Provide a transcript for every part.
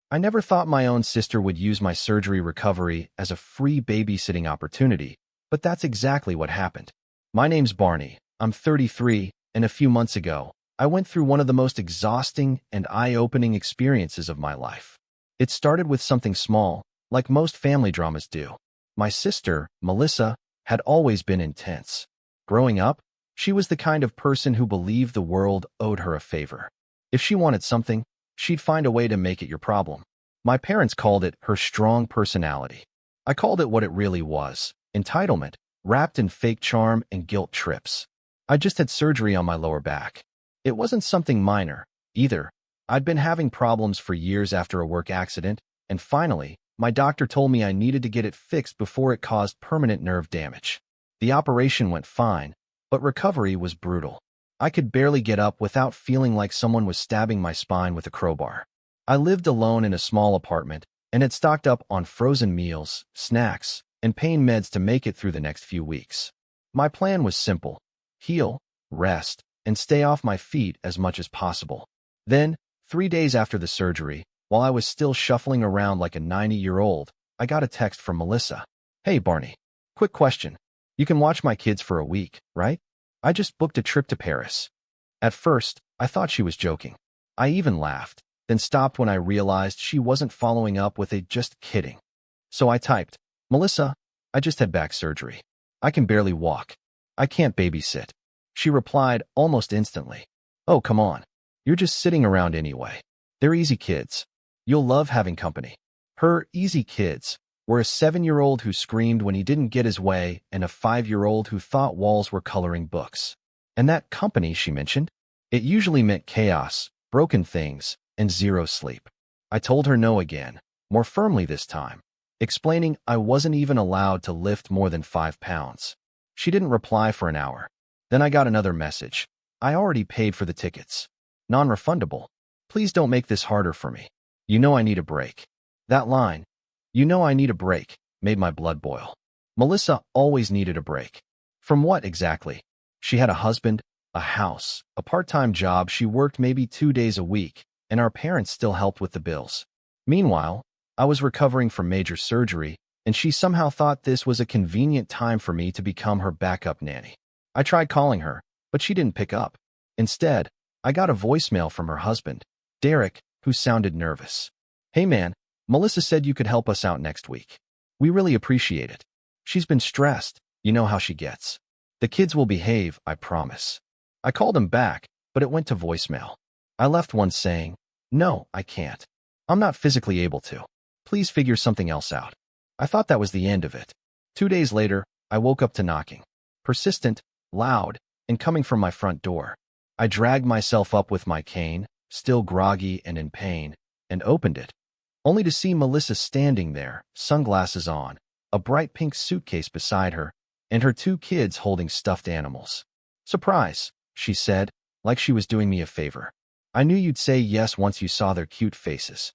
I never thought my own sister would use my surgery recovery as a free babysitting opportunity, but that's exactly what happened. My name's Barney. I'm 33, and a few months ago, I went through one of the most exhausting and eye-opening experiences of my life. It started with something small, like most family dramas do. My sister, Melissa, had always been intense. Growing up, she was the kind of person who believed the world owed her a favor. If she wanted something, she'd find a way to make it your problem. My parents called it her strong personality. I called it what it really was: entitlement, wrapped in fake charm and guilt trips. I just had surgery on my lower back. It wasn't something minor, either. I'd been having problems for years after a work accident, and finally, my doctor told me I needed to get it fixed before it caused permanent nerve damage. The operation went fine, but recovery was brutal. I could barely get up without feeling like someone was stabbing my spine with a crowbar. I lived alone in a small apartment and had stocked up on frozen meals, snacks, and pain meds to make it through the next few weeks. My plan was simple: heal, rest, and stay off my feet as much as possible. Then, 3 days after the surgery, while I was still shuffling around like a 90-year-old, I got a text from Melissa. "Hey, Barney. Quick question. You can watch my kids for a week, right? I just booked a trip to Paris." At first, I thought she was joking. I even laughed, then stopped when I realized she wasn't following up with a "just kidding." So I typed, "Melissa, I just had back surgery. I can barely walk. I can't babysit." She replied almost instantly, "Oh, come on. You're just sitting around anyway. They're easy kids. You'll love having company." Her easy kids were a 7-year-old who screamed when he didn't get his way and a 5-year-old who thought walls were coloring books. And that company she mentioned? It usually meant chaos, broken things, and zero sleep. I told her no again, more firmly this time, explaining I wasn't even allowed to lift more than 5 pounds. She didn't reply for an hour. Then I got another message. "I already paid for the tickets. Non-refundable. Please don't make this harder for me. You know I need a break." That line, "You know I need a break," made my blood boil. Melissa always needed a break. From what exactly? She had a husband, a house, a part-time job. She worked maybe 2 days a week, and our parents still helped with the bills. Meanwhile, I was recovering from major surgery, and she somehow thought this was a convenient time for me to become her backup nanny. I tried calling her, but she didn't pick up. Instead, I got a voicemail from her husband, Derek, who sounded nervous. "Hey man, Melissa said you could help us out next week. We really appreciate it. She's been stressed. You know how she gets. The kids will behave, I promise." I called him back, but it went to voicemail. I left one saying, "No, I can't. I'm not physically able to. Please figure something else out." I thought that was the end of it. 2 days later, I woke up to knocking. Persistent, loud, and coming from my front door. I dragged myself up with my cane, still groggy and in pain, and opened it, only to see Melissa standing there, sunglasses on, a bright pink suitcase beside her, and her 2 kids holding stuffed animals. "Surprise," she said, like she was doing me a favor. "I knew you'd say yes once you saw their cute faces."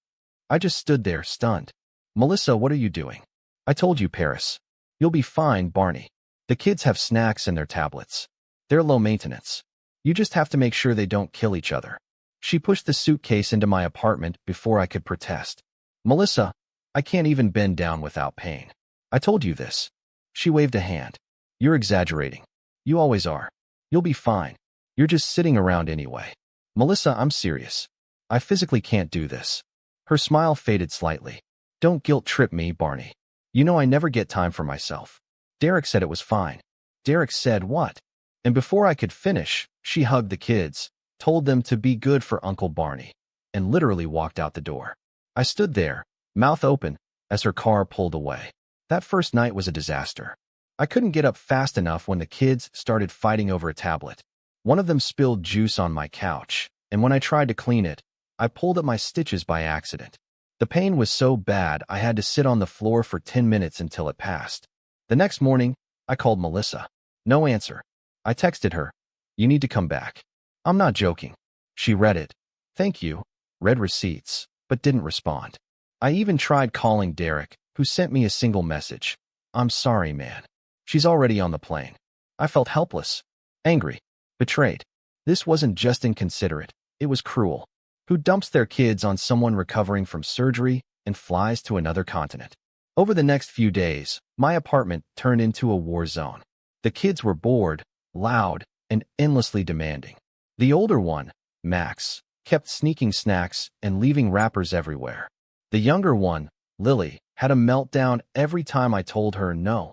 I just stood there, stunned. "Melissa, what are you doing?" "I told you, Paris. You'll be fine, Barney. The kids have snacks and their tablets. They're low maintenance. You just have to make sure they don't kill each other." She pushed the suitcase into my apartment before I could protest. "Melissa, I can't even bend down without pain. I told you this." She waved a hand. "You're exaggerating. You always are. You'll be fine. You're just sitting around anyway." "Melissa, I'm serious. I physically can't do this." Her smile faded slightly. "Don't guilt trip me, Barney. You know I never get time for myself. Derek said it was fine." "Derek said what?" And before I could finish, she hugged the kids, told them to be good for Uncle Barney, and literally walked out the door. I stood there, mouth open, as her car pulled away. That first night was a disaster. I couldn't get up fast enough when the kids started fighting over a tablet. One of them spilled juice on my couch, and when I tried to clean it, I pulled at my stitches by accident. The pain was so bad I had to sit on the floor for 10 minutes until it passed. The next morning, I called Melissa. No answer. I texted her, "You need to come back." "I'm not joking." She read it. "Thank you," read receipts, but didn't respond. I even tried calling Derek, who sent me a single message. "I'm sorry, man. She's already on the plane." I felt helpless, angry, betrayed. This wasn't just inconsiderate, it was cruel. who dumps their kids on someone recovering from surgery and flies to another continent. Over the next few days, my apartment turned into a war zone. The kids were bored, loud, and endlessly demanding. The older one, Max, kept sneaking snacks and leaving wrappers everywhere. The younger one, Lily, had a meltdown every time I told her no.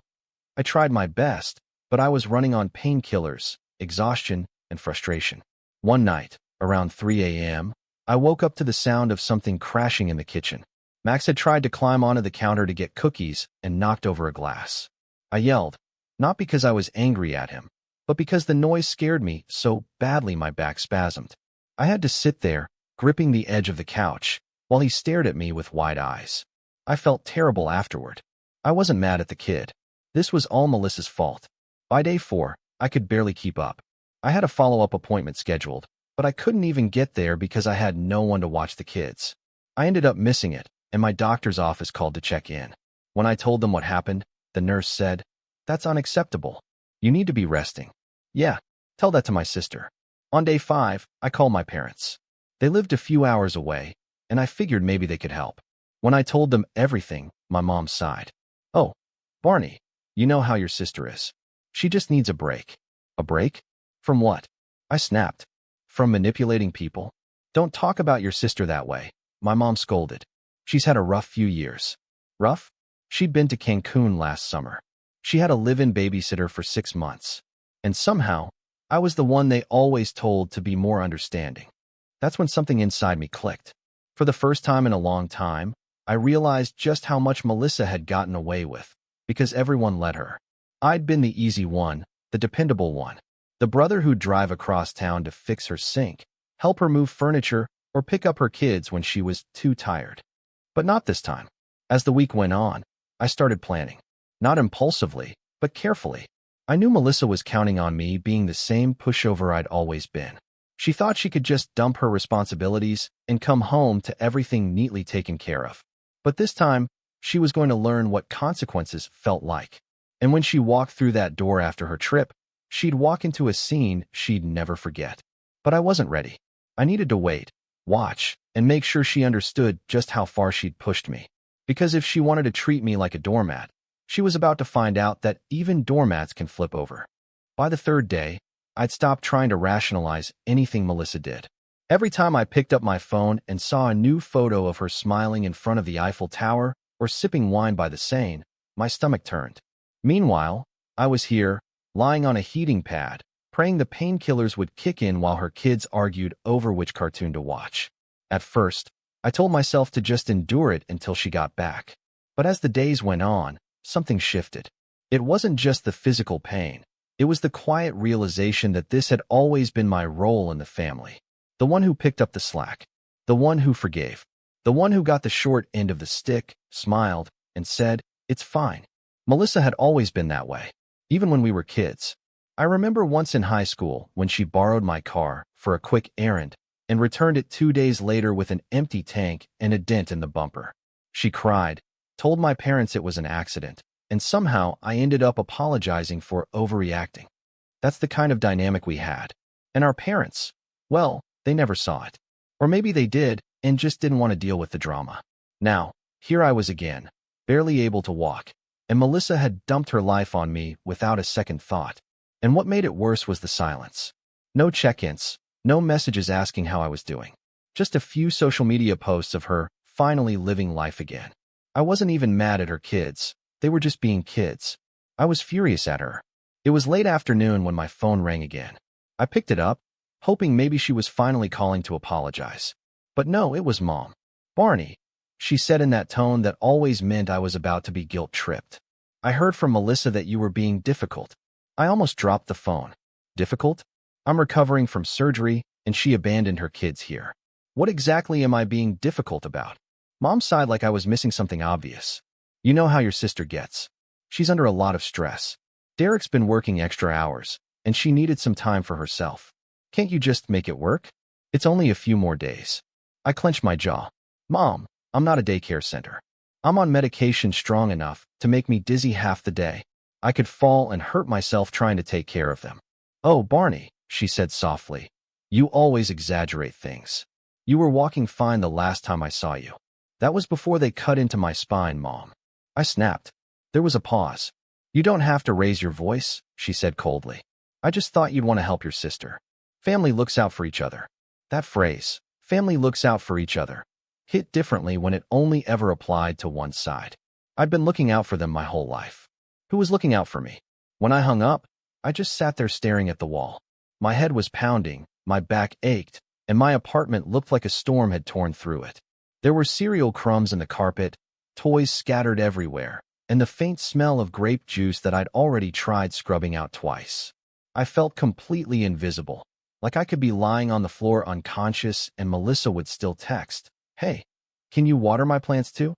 I tried my best, but I was running on painkillers, exhaustion, and frustration. One night, around 3 a.m., I woke up to the sound of something crashing in the kitchen. Max had tried to climb onto the counter to get cookies and knocked over a glass. I yelled, not because I was angry at him, but because the noise scared me so badly my back spasmed. I had to sit there, gripping the edge of the couch, while he stared at me with wide eyes. I felt terrible afterward. I wasn't mad at the kid. This was all Melissa's fault. By day 4, I could barely keep up. I had a follow-up appointment scheduled, but I couldn't even get there because I had no one to watch the kids. I ended up missing it, and my doctor's office called to check in. When I told them what happened, the nurse said, "That's unacceptable. You need to be resting." "Yeah, tell that to my sister." On day 5, I called my parents. They lived a few hours away, and I figured maybe they could help. When I told them everything, my mom sighed. "Oh, Barney, you know how your sister is. She just needs a break." "A break? From what?" I snapped. "From manipulating people. Don't talk about your sister that way," my mom scolded. "She's had a rough few years." Rough? She'd been to Cancun last summer. She had a live-in babysitter for 6 months. And somehow, I was the one they always told to be more understanding. That's when something inside me clicked. For the first time in a long time, I realized just how much Melissa had gotten away with, because everyone let her. I'd been the easy one, the dependable one, the brother who'd drive across town to fix her sink, help her move furniture, or pick up her kids when she was too tired. But not this time. As the week went on, I started planning. Not impulsively, but carefully. I knew Melissa was counting on me being the same pushover I'd always been. She thought she could just dump her responsibilities and come home to everything neatly taken care of. But this time, she was going to learn what consequences felt like. And when she walked through that door after her trip, she'd walk into a scene she'd never forget. But I wasn't ready. I needed to wait, watch, and make sure she understood just how far she'd pushed me. Because if she wanted to treat me like a doormat, she was about to find out that even doormats can flip over. By the 3rd day, I'd stopped trying to rationalize anything Melissa did. Every time I picked up my phone and saw a new photo of her smiling in front of the Eiffel Tower or sipping wine by the Seine, my stomach turned. Meanwhile, I was here, lying on a heating pad, praying the painkillers would kick in while her kids argued over which cartoon to watch. At first, I told myself to just endure it until she got back. But as the days went on, something shifted. It wasn't just the physical pain. It was the quiet realization that this had always been my role in the family. The one who picked up the slack. The one who forgave. The one who got the short end of the stick, smiled, and said, "It's fine." Melissa had always been that way, even when we were kids. I remember once in high school when she borrowed my car for a quick errand and returned it 2 days later with an empty tank and a dent in the bumper. She cried, told my parents it was an accident, and somehow I ended up apologizing for overreacting. That's the kind of dynamic we had. And our parents, well, they never saw it. Or maybe they did and just didn't want to deal with the drama. Now, here I was again, barely able to walk, and Melissa had dumped her life on me without a second thought. And what made it worse was the silence. No check-ins, no messages asking how I was doing. Just a few social media posts of her finally living life again. I wasn't even mad at her kids. They were just being kids. I was furious at her. It was late afternoon when my phone rang again. I picked it up, hoping maybe she was finally calling to apologize. But no, it was Mom. "Barney," she said in that tone that always meant I was about to be guilt-tripped. "I heard from Melissa that you were being difficult." I almost dropped the phone. Difficult? I'm recovering from surgery, and she abandoned her kids here. What exactly am I being difficult about? Mom sighed like I was missing something obvious. "You know how your sister gets. She's under a lot of stress. Derek's been working extra hours, and she needed some time for herself. Can't you just make it work? It's only a few more days." I clenched my jaw. "Mom, I'm not a daycare center. I'm on medication strong enough to make me dizzy half the day. I could fall and hurt myself trying to take care of them." "Oh, Barney," she said softly, "you always exaggerate things. You were walking fine the last time I saw you. That was before they cut into my spine, Mom. I snapped. There was a pause. You don't have to raise your voice, she said coldly. I just thought you'd want to help your sister. Family looks out for each other. That phrase, family looks out for each other, hit differently when it only ever applied to one side. I'd been looking out for them my whole life. Who was looking out for me? When I hung up, I just sat there staring at the wall. My head was pounding, my back ached, and my apartment looked like a storm had torn through it. There were cereal crumbs in the carpet, toys scattered everywhere, and the faint smell of grape juice that I'd already tried scrubbing out twice. I felt completely invisible, like I could be lying on the floor unconscious and Melissa would still text, "Hey, can you water my plants too?"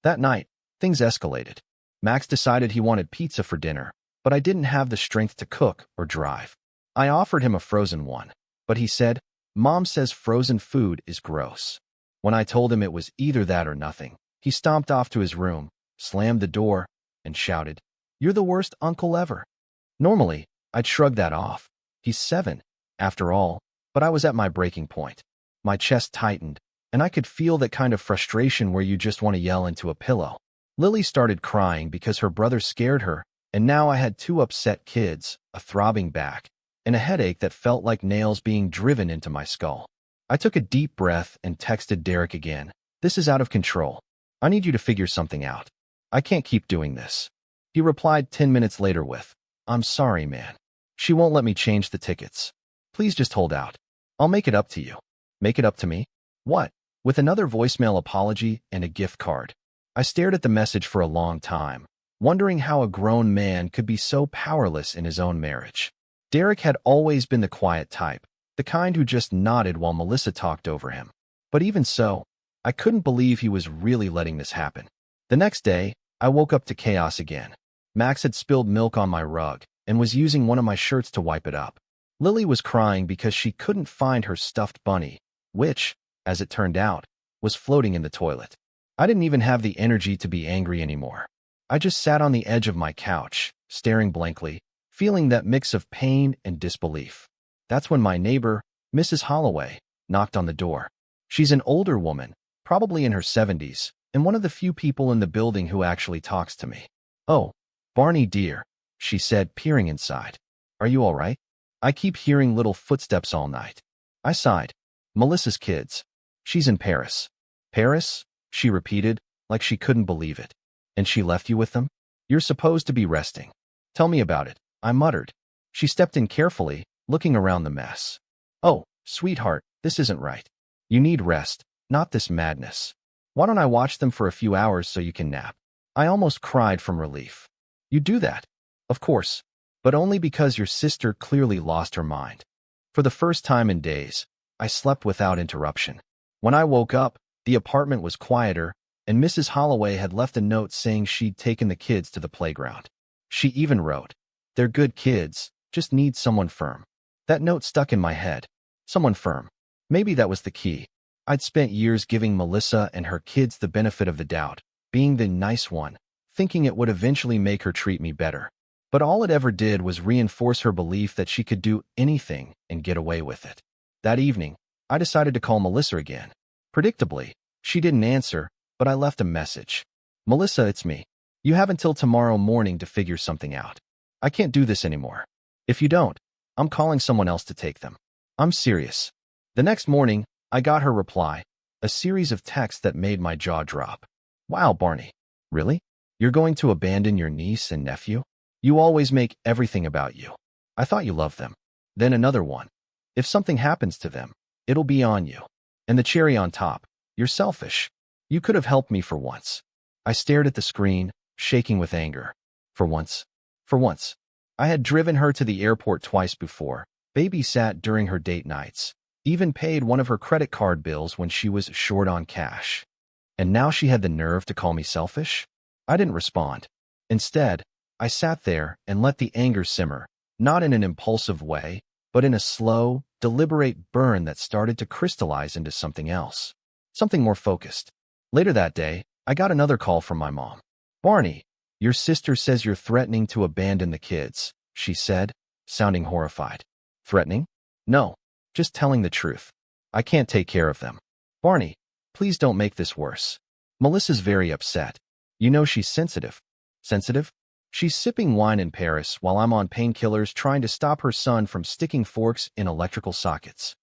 That night, things escalated. Max decided he wanted pizza for dinner, but I didn't have the strength to cook or drive. I offered him a frozen one, but he said, "Mom says frozen food is gross." When I told him it was either that or nothing, he stomped off to his room, slammed the door, and shouted, "You're the worst uncle ever." Normally, I'd shrug that off. He's 7, after all, but I was at my breaking point. My chest tightened, and I could feel that kind of frustration where you just want to yell into a pillow. Lily started crying because her brother scared her, and now I had 2 upset kids, a throbbing back, and a headache that felt like nails being driven into my skull. I took a deep breath and texted Derek again. "This is out of control. I need you to figure something out. I can't keep doing this." He replied 10 minutes later with, "I'm sorry, man. She won't let me change the tickets. Please just hold out. I'll make it up to you." Make it up to me? What? With another voicemail apology and a gift card. I stared at the message for a long time, wondering how a grown man could be so powerless in his own marriage. Derek had always been the quiet type, the kind who just nodded while Melissa talked over him. But even so, I couldn't believe he was really letting this happen. The next day, I woke up to chaos again. Max had spilled milk on my rug and was using one of my shirts to wipe it up. Lily was crying because she couldn't find her stuffed bunny, which, as it turned out, was floating in the toilet. I didn't even have the energy to be angry anymore. I just sat on the edge of my couch, staring blankly, feeling that mix of pain and disbelief. That's when my neighbor, Mrs. Holloway, knocked on the door. She's an older woman, probably in her 70s, and one of the few people in the building who actually talks to me. "Oh, Barney dear," she said, peering inside. "Are you all right? I keep hearing little footsteps all night." I sighed. "Melissa's kids. She's in Paris." "Paris?" she repeated, like she couldn't believe it. "And she left you with them? You're supposed to be resting. Tell me about it," I muttered. She stepped in carefully, looking around the mess. "Oh, sweetheart, this isn't right. You need rest, not this madness. Why don't I watch them for a few hours so you can nap?" I almost cried from relief. "You do that?" "Of course, but only because your sister clearly lost her mind." For the first time in days, I slept without interruption. When I woke up, the apartment was quieter, and Mrs. Holloway had left a note saying she'd taken the kids to the playground. She even wrote, "They're good kids, just need someone firm." That note stuck in my head. Someone firm. Maybe that was the key. I'd spent years giving Melissa and her kids the benefit of the doubt, being the nice one, thinking it would eventually make her treat me better. But all it ever did was reinforce her belief that she could do anything and get away with it. That evening, I decided to call Melissa again. Predictably, she didn't answer, but I left a message. "Melissa, it's me. You have until tomorrow morning to figure something out. I can't do this anymore. If you don't, I'm calling someone else to take them. I'm serious." The next morning, I got her reply, a series of texts that made my jaw drop. "Wow, Barney. Really? You're going to abandon your niece and nephew? You always make everything about you. I thought you loved them." Then another one. "If something happens to them, it'll be on you." And the cherry on top, "You're selfish. You could have helped me for once." I stared at the screen, shaking with anger. For once. For once. I had driven her to the airport twice before, babysat during her date nights, even paid one of her credit card bills when she was short on cash. And now she had the nerve to call me selfish? I didn't respond. Instead, I sat there and let the anger simmer, not in an impulsive way, but in a slow, deliberate burn that started to crystallize into something else. Something more focused. Later that day, I got another call from my mom. "Barney, your sister says you're threatening to abandon the kids," she said, sounding horrified. "Threatening? No, just telling the truth. I can't take care of them." Barney, please don't make this worse. Melissa's very upset. You know she's sensitive. Sensitive? She's sipping wine in Paris while I'm on painkillers trying to stop her son from sticking forks in electrical sockets.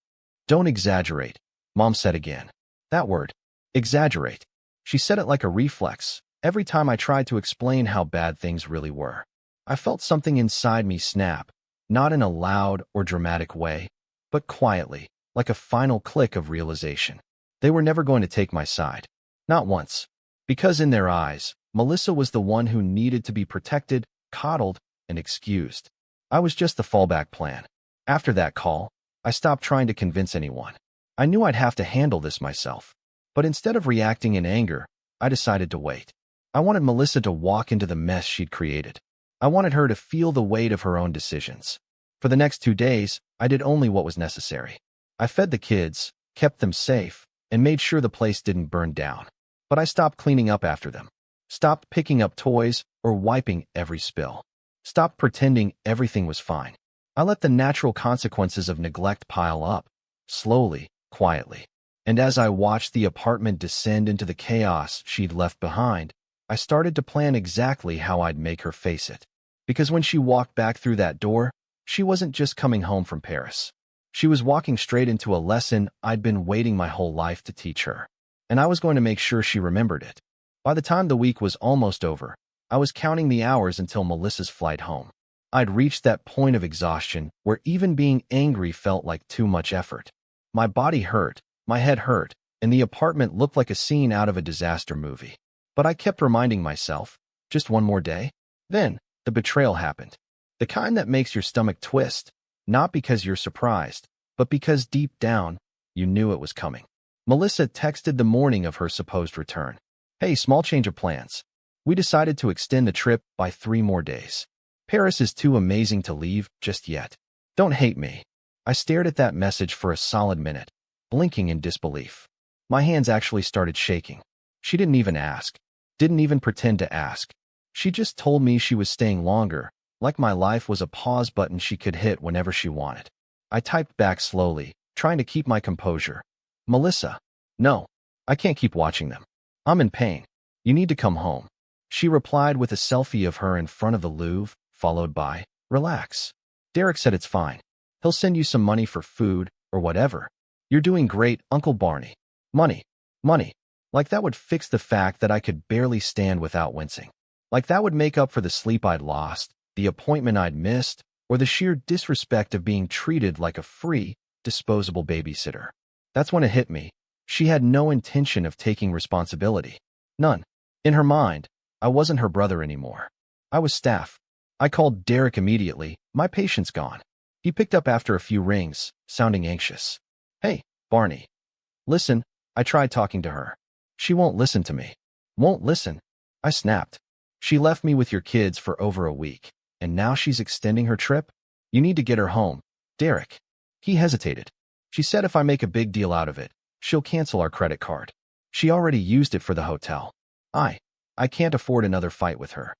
Don't exaggerate, Mom said again. That word. Exaggerate. She said it like a reflex, every time I tried to explain how bad things really were. I felt something inside me snap, not in a loud or dramatic way, but quietly, like a final click of realization. They were never going to take my side. Not once. Because in their eyes, Melissa was the one who needed to be protected, coddled, and excused. I was just the fallback plan. After that call, I stopped trying to convince anyone. I knew I'd have to handle this myself. But instead of reacting in anger, I decided to wait. I wanted Melissa to walk into the mess she'd created. I wanted her to feel the weight of her own decisions. For the next 2 days, I did only what was necessary. I fed the kids, kept them safe, and made sure the place didn't burn down. But I stopped cleaning up after them. Stopped picking up toys or wiping every spill. Stopped pretending everything was fine. I let the natural consequences of neglect pile up, slowly, quietly. And as I watched the apartment descend into the chaos she'd left behind, I started to plan exactly how I'd make her face it. Because when she walked back through that door, she wasn't just coming home from Paris. She was walking straight into a lesson I'd been waiting my whole life to teach her. And I was going to make sure she remembered it. By the time the week was almost over, I was counting the hours until Melissa's flight home. I'd reached that point of exhaustion where even being angry felt like too much effort. My body hurt, my head hurt, and the apartment looked like a scene out of a disaster movie. But I kept reminding myself, just one more day. Then, the betrayal happened. The kind that makes your stomach twist, not because you're surprised, but because deep down, you knew it was coming. Melissa texted the morning of her supposed return. Hey, small change of plans. We decided to extend the trip by 3 more days. Paris is too amazing to leave just yet. Don't hate me. I stared at that message for a solid minute, blinking in disbelief. My hands actually started shaking. She didn't even ask. Didn't even pretend to ask. She just told me she was staying longer, like my life was a pause button she could hit whenever she wanted. I typed back slowly, trying to keep my composure. Melissa, no, I can't keep watching them. I'm in pain. You need to come home. She replied with a selfie of her in front of the Louvre, followed by, relax. Derek said it's fine. He'll send you some money for food or whatever. You're doing great, Uncle Barney. Money. Money. Like that would fix the fact that I could barely stand without wincing. Like that would make up for the sleep I'd lost, the appointment I'd missed, or the sheer disrespect of being treated like a free, disposable babysitter. That's when it hit me. She had no intention of taking responsibility. None. In her mind, I wasn't her brother anymore. I was staff. I called Derek immediately, my patience gone. He picked up after a few rings, sounding anxious. Hey, Barney. Listen, I tried talking to her. She won't listen to me. Won't listen. I snapped. She left me with your kids for over a week, and now she's extending her trip? You need to get her home. Derek. He hesitated. She said if I make a big deal out of it, she'll cancel our credit card. She already used it for the hotel. I can't afford another fight with her.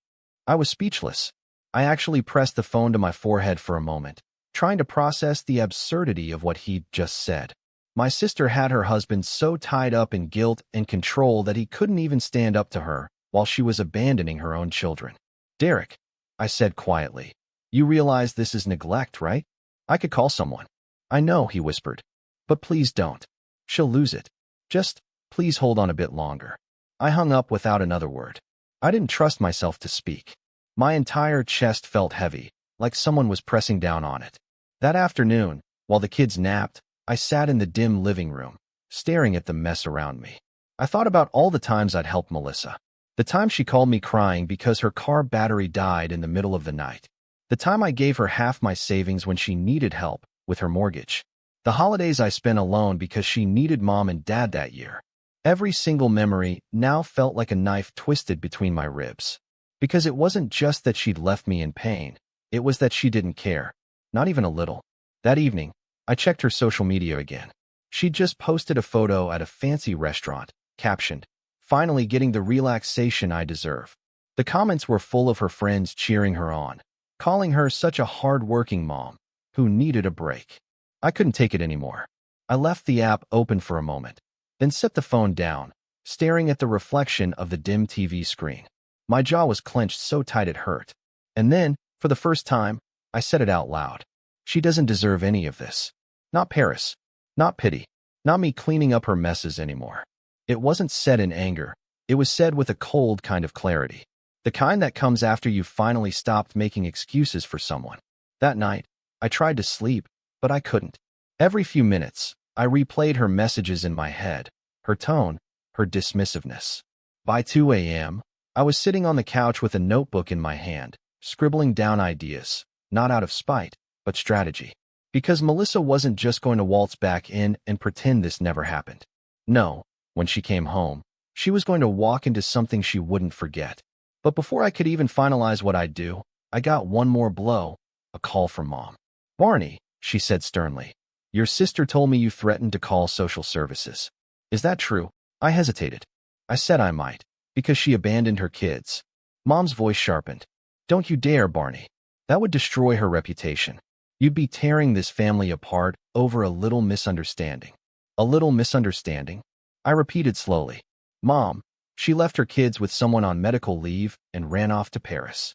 I was speechless. I actually pressed the phone to my forehead for a moment, trying to process the absurdity of what he'd just said. My sister had her husband so tied up in guilt and control that he couldn't even stand up to her while she was abandoning her own children. Derek, I said quietly, you realize this is neglect, right? I could call someone. I know, he whispered. But please don't. She'll lose it. Just, please hold on a bit longer. I hung up without another word. I didn't trust myself to speak. My entire chest felt heavy, like someone was pressing down on it. That afternoon, while the kids napped, I sat in the dim living room, staring at the mess around me. I thought about all the times I'd helped Melissa. The time she called me crying because her car battery died in the middle of the night. The time I gave her half my savings when she needed help with her mortgage. The holidays I spent alone because she needed mom and dad that year. Every single memory now felt like a knife twisted between my ribs. Because it wasn't just that she'd left me in pain, it was that she didn't care. Not even a little. That evening, I checked her social media again. She'd just posted a photo at a fancy restaurant, captioned, finally getting the relaxation I deserve. The comments were full of her friends cheering her on, calling her such a hard-working mom who needed a break. I couldn't take it anymore. I left the app open for a moment, then set the phone down, staring at the reflection of the dim TV screen. My jaw was clenched so tight it hurt. And then, for the first time, I said it out loud. She doesn't deserve any of this. Not Paris. Not pity. Not me cleaning up her messes anymore. It wasn't said in anger. It was said with a cold kind of clarity. The kind that comes after you've finally stopped making excuses for someone. That night, I tried to sleep, but I couldn't. Every few minutes, I replayed her messages in my head, her tone, her dismissiveness. By 2 a.m., I was sitting on the couch with a notebook in my hand, scribbling down ideas, not out of spite, but strategy. Because Melissa wasn't just going to waltz back in and pretend this never happened. No, when she came home, she was going to walk into something she wouldn't forget. But before I could even finalize what I'd do, I got one more blow, a call from Mom. "Barney," she said sternly, "your sister told me you threatened to call social services. Is that true?" I hesitated. I said I might, because she abandoned her kids. Mom's voice sharpened. "Don't you dare, Barney. That would destroy her reputation. You'd be tearing this family apart over a little misunderstanding." "A little misunderstanding?" I repeated slowly. "Mom, she left her kids with someone on medical leave and ran off to Paris.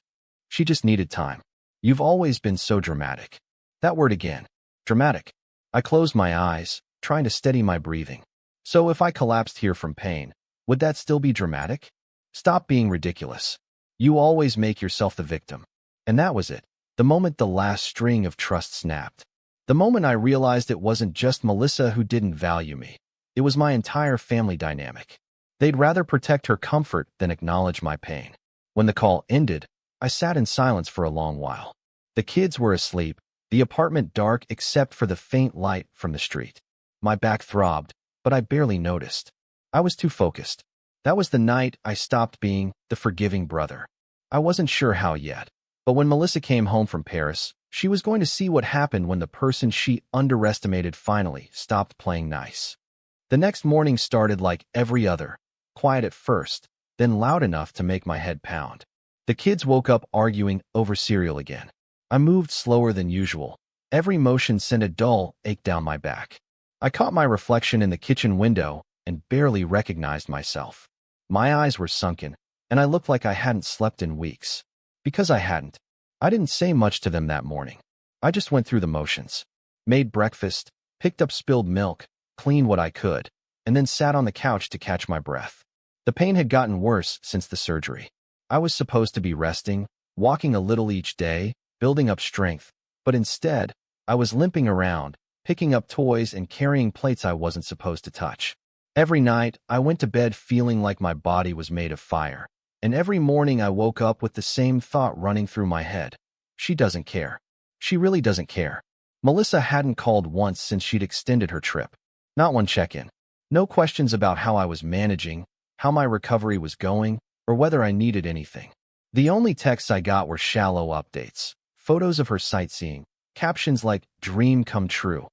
She just needed time. You've always been so dramatic." That word again. Dramatic. I closed my eyes, trying to steady my breathing. So if I collapsed here from pain, would that still be dramatic? Stop being ridiculous. You always make yourself the victim. And that was it. The moment the last string of trust snapped. The moment I realized it wasn't just Melissa who didn't value me. It was my entire family dynamic. They'd rather protect her comfort than acknowledge my pain. When the call ended, I sat in silence for a long while. The kids were asleep, the apartment dark except for the faint light from the street. My back throbbed, but I barely noticed. I was too focused. That was the night I stopped being the forgiving brother. I wasn't sure how yet, but when Melissa came home from Paris, she was going to see what happened when the person she underestimated finally stopped playing nice. The next morning started like every other, quiet at first, then loud enough to make my head pound. The kids woke up arguing over cereal again. I moved slower than usual. Every motion sent a dull ache down my back. I caught my reflection in the kitchen window and barely recognized myself. My eyes were sunken, and I looked like I hadn't slept in weeks. Because I hadn't. I didn't say much to them that morning. I just went through the motions. Made breakfast, picked up spilled milk, cleaned what I could, and then sat on the couch to catch my breath. The pain had gotten worse since the surgery. I was supposed to be resting, walking a little each day, building up strength, but instead, I was limping around, picking up toys and carrying plates I wasn't supposed to touch. Every night, I went to bed feeling like my body was made of fire, and every morning I woke up with the same thought running through my head. She doesn't care. She really doesn't care. Melissa hadn't called once since she'd extended her trip. Not one check-in. No questions about how I was managing, how my recovery was going, or whether I needed anything. The only texts I got were shallow updates, photos of her sightseeing, captions like "dream come true,"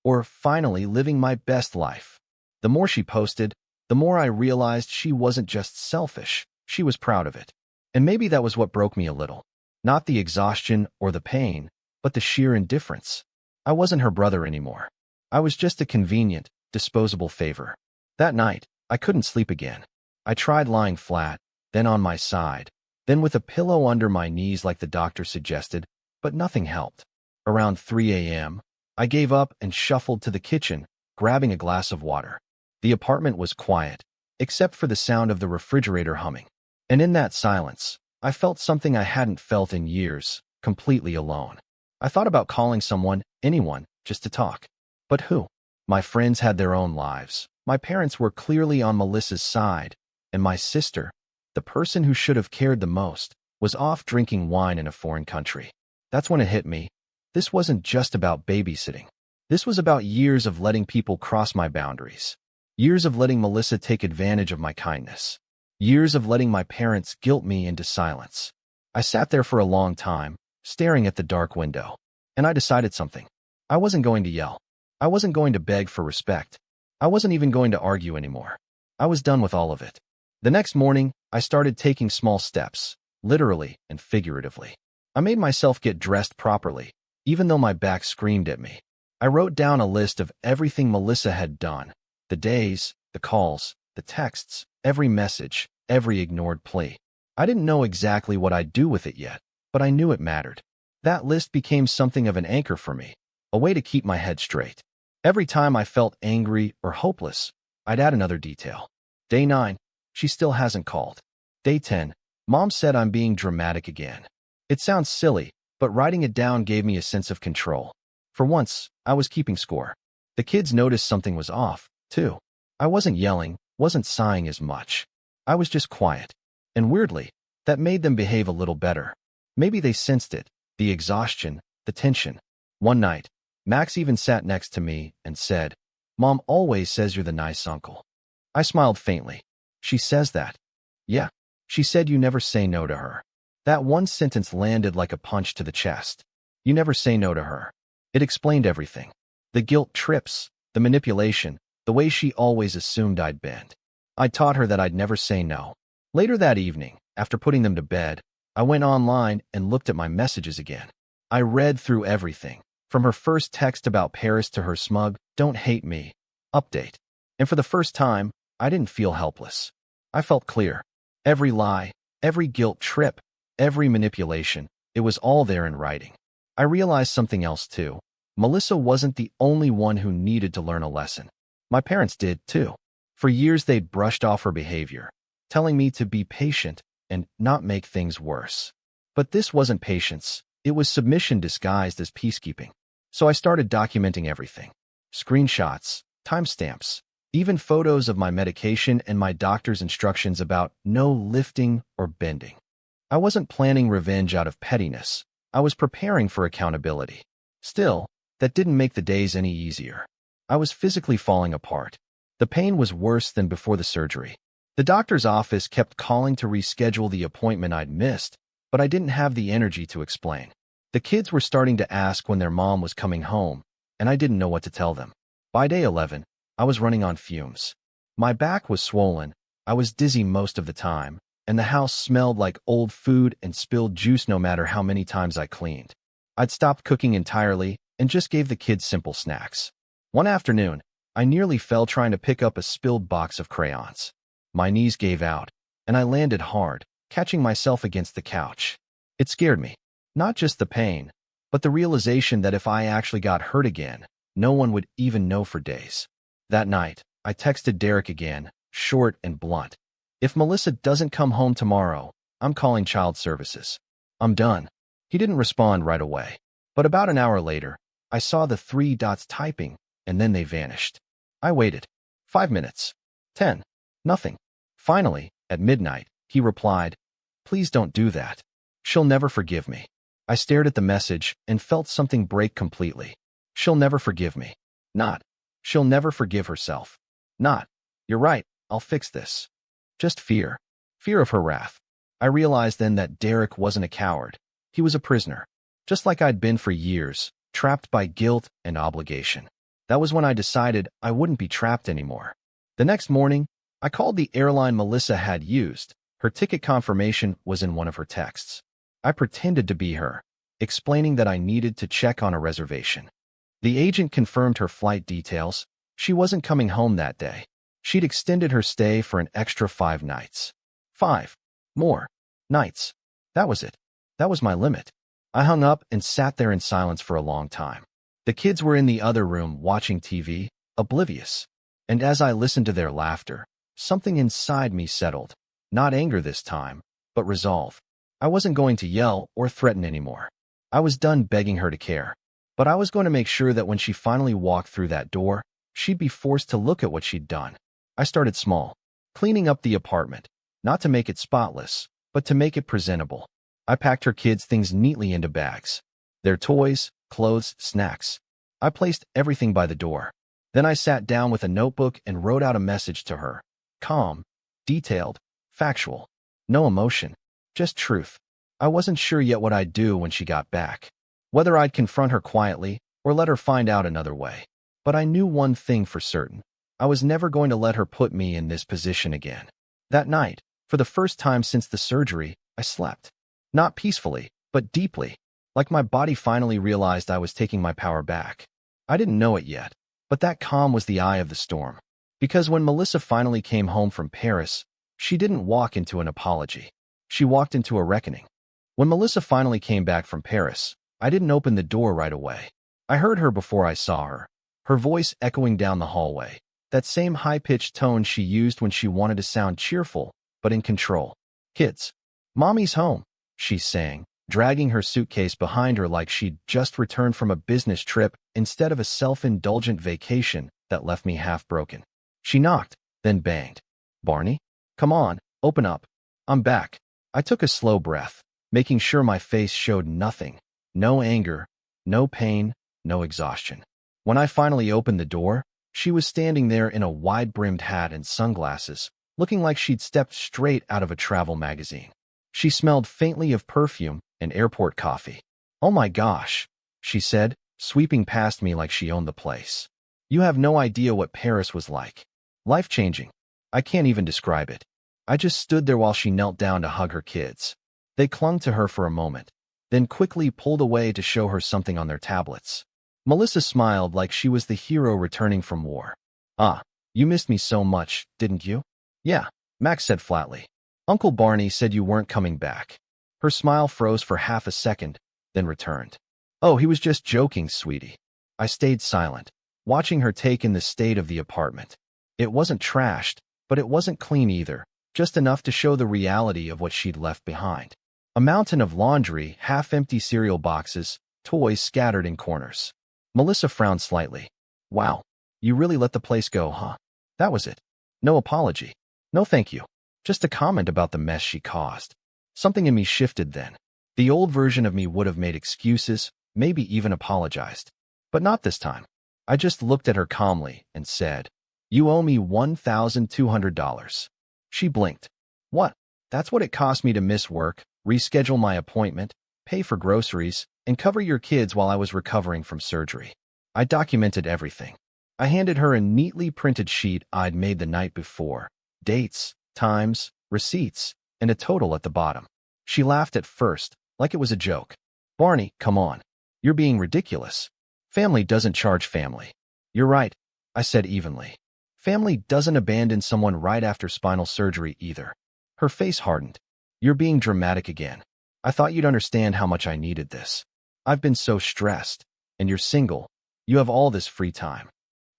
or "finally living my best life." The more she posted, the more I realized she wasn't just selfish, she was proud of it. And maybe that was what broke me a little. Not the exhaustion or the pain, but the sheer indifference. I wasn't her brother anymore. I was just a convenient, disposable favor. That night, I couldn't sleep again. I tried lying flat, then on my side, then with a pillow under my knees like the doctor suggested, but nothing helped. Around 3 a.m., I gave up and shuffled to the kitchen, grabbing a glass of water. The apartment was quiet, except for the sound of the refrigerator humming. And in that silence, I felt something I hadn't felt in years, completely alone. I thought about calling someone, anyone, just to talk. But who? My friends had their own lives. My parents were clearly on Melissa's side, and my sister, the person who should have cared the most, was off drinking wine in a foreign country. That's when it hit me. This wasn't just about babysitting. This was about years of letting people cross my boundaries. Years of letting Melissa take advantage of my kindness. Years of letting my parents guilt me into silence. I sat there for a long time, staring at the dark window. And I decided something. I wasn't going to yell. I wasn't going to beg for respect. I wasn't even going to argue anymore. I was done with all of it. The next morning, I started taking small steps, literally and figuratively. I made myself get dressed properly, even though my back screamed at me. I wrote down a list of everything Melissa had done, the days, The calls, the texts, every message, every ignored plea. I didn't know exactly what I'd do with it yet, but I knew it mattered. That list became something of an anchor for me, a way to keep my head straight. Every time I felt angry or hopeless, I'd add another detail. Day 9, she still hasn't called. Day 10, Mom said I'm being dramatic again. It sounds silly, but writing it down gave me a sense of control. For once, I was keeping score. The kids noticed something was off, too. I wasn't yelling, wasn't sighing as much. I was just quiet. And weirdly, that made them behave a little better. Maybe they sensed it, the exhaustion, the tension. One night, Max even sat next to me and said, "Mom always says you're the nice uncle." I smiled faintly. She says that. Yeah. She said you never say no to her. That one sentence landed like a punch to the chest. You never say no to her. It explained everything. The guilt trips, the manipulation, the way she always assumed I'd bend. I taught her that I'd never say no. Later that evening, after putting them to bed, I went online and looked at my messages again. I read through everything, from her first text about Paris to her smug, "Don't hate me" update. And for the first time, I didn't feel helpless. I felt clear. Every lie, every guilt trip, every manipulation, it was all there in writing. I realized something else too. Melissa wasn't the only one who needed to learn a lesson. My parents did too. For years they'd brushed off her behavior, telling me to be patient and not make things worse. But this wasn't patience. It was submission disguised as peacekeeping. So I started documenting everything. Screenshots, timestamps, even photos of my medication and my doctor's instructions about no lifting or bending. I wasn't planning revenge out of pettiness. I was preparing for accountability. Still, that didn't make the days any easier. I was physically falling apart. The pain was worse than before the surgery. The doctor's office kept calling to reschedule the appointment I'd missed, but I didn't have the energy to explain. The kids were starting to ask when their mom was coming home, and I didn't know what to tell them. By day 11, I was running on fumes. My back was swollen, I was dizzy most of the time, and the house smelled like old food and spilled juice no matter how many times I cleaned. I'd stopped cooking entirely and just gave the kids simple snacks. One afternoon, I nearly fell trying to pick up a spilled box of crayons. My knees gave out, and I landed hard, catching myself against the couch. It scared me. Not just the pain, but the realization that if I actually got hurt again, no one would even know for days. That night, I texted Derek again, short and blunt. "If Melissa doesn't come home tomorrow, I'm calling child services. I'm done." He didn't respond right away. But about an hour later, I saw the 3 dots typing, and then they vanished. I waited. 5 minutes. 10. Nothing. Finally, at midnight, he replied, "Please don't do that. She'll never forgive me." I stared at the message and felt something break completely. She'll never forgive me. Not, she'll never forgive herself. Not, you're right, I'll fix this. Just fear. Fear of her wrath. I realized then that Derek wasn't a coward. He was a prisoner. Just like I'd been for years, trapped by guilt and obligation. That was when I decided I wouldn't be trapped anymore. The next morning, I called the airline Melissa had used. Her ticket confirmation was in one of her texts. I pretended to be her, explaining that I needed to check on a reservation. The agent confirmed her flight details. She wasn't coming home that day. She'd extended her stay for an extra 5 nights. 5 more nights. That was it. That was my limit. I hung up and sat there in silence for a long time. The kids were in the other room watching TV, oblivious. And as I listened to their laughter, something inside me settled. Not anger this time, but resolve. I wasn't going to yell or threaten anymore. I was done begging her to care. But I was going to make sure that when she finally walked through that door, she'd be forced to look at what she'd done. I started small, cleaning up the apartment, not to make it spotless, but to make it presentable. I packed her kids' things neatly into bags. Their toys, clothes, snacks. I placed everything by the door. Then I sat down with a notebook and wrote out a message to her. Calm, detailed, factual. No emotion, just truth. I wasn't sure yet what I'd do when she got back. Whether I'd confront her quietly or let her find out another way. But I knew one thing for certain. I was never going to let her put me in this position again. That night, for the first time since the surgery, I slept. Not peacefully, but deeply, like my body finally realized I was taking my power back. I didn't know it yet, but that calm was the eye of the storm. Because when Melissa finally came home from Paris, she didn't walk into an apology. She walked into a reckoning. When Melissa finally came back from Paris, I didn't open the door right away. I heard her before I saw her, her voice echoing down the hallway, that same high-pitched tone she used when she wanted to sound cheerful, but in control. "Kids, Mommy's home," she sang, dragging her suitcase behind her like she'd just returned from a business trip instead of a self-indulgent vacation that left me half-broken. She knocked, then banged. "Barney? Come on, open up. I'm back." I took a slow breath, making sure my face showed nothing. No anger, no pain, no exhaustion. When I finally opened the door, she was standing there in a wide-brimmed hat and sunglasses, looking like she'd stepped straight out of a travel magazine. She smelled faintly of perfume and airport coffee. "Oh my gosh," she said, sweeping past me like she owned the place. "You have no idea what Paris was like. Life-changing. I can't even describe it." I just stood there while she knelt down to hug her kids. They clung to her for a moment, then quickly pulled away to show her something on their tablets. Melissa smiled like she was the hero returning from war. "Ah, you missed me so much, didn't you?" "Yeah," Max said flatly. "Uncle Barney said you weren't coming back." Her smile froze for half a second, then returned. "Oh, he was just joking, sweetie." I stayed silent, watching her take in the state of the apartment. It wasn't trashed, but it wasn't clean either, just enough to show the reality of what she'd left behind. A mountain of laundry, half-empty cereal boxes, toys scattered in corners. Melissa frowned slightly. "Wow, you really let the place go, huh?" That was it. No apology. No thank you. Just a comment about the mess she caused. Something in me shifted then. The old version of me would have made excuses, maybe even apologized. But not this time. I just looked at her calmly and said, "You owe me $1,200. She blinked. "What?" "That's what it cost me to miss work, reschedule my appointment, pay for groceries, and cover your kids while I was recovering from surgery." I documented everything. I handed her a neatly printed sheet I'd made the night before. Dates, times, receipts, and a total at the bottom. She laughed at first, like it was a joke. "Barney, come on. You're being ridiculous. Family doesn't charge family." "You're right," I said evenly. "Family doesn't abandon someone right after spinal surgery either." Her face hardened. "You're being dramatic again. I thought you'd understand how much I needed this. I've been so stressed. And you're single. You have all this free time."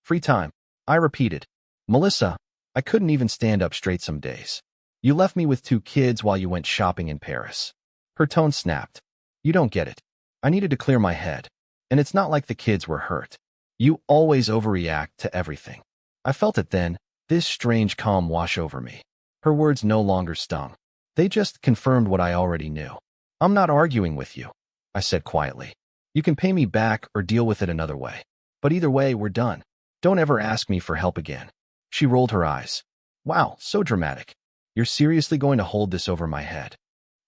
"Free time," I repeated. "Melissa, I couldn't even stand up straight some days. You left me with 2 kids while you went shopping in Paris." Her tone snapped. "You don't get it. I needed to clear my head. And it's not like the kids were hurt. You always overreact to everything." I felt it then, this strange calm wash over me. Her words no longer stung. They just confirmed what I already knew. "I'm not arguing with you," I said quietly. "You can pay me back or deal with it another way. But either way, we're done. Don't ever ask me for help again." She rolled her eyes. "Wow, so dramatic. You're seriously going to hold this over my head?"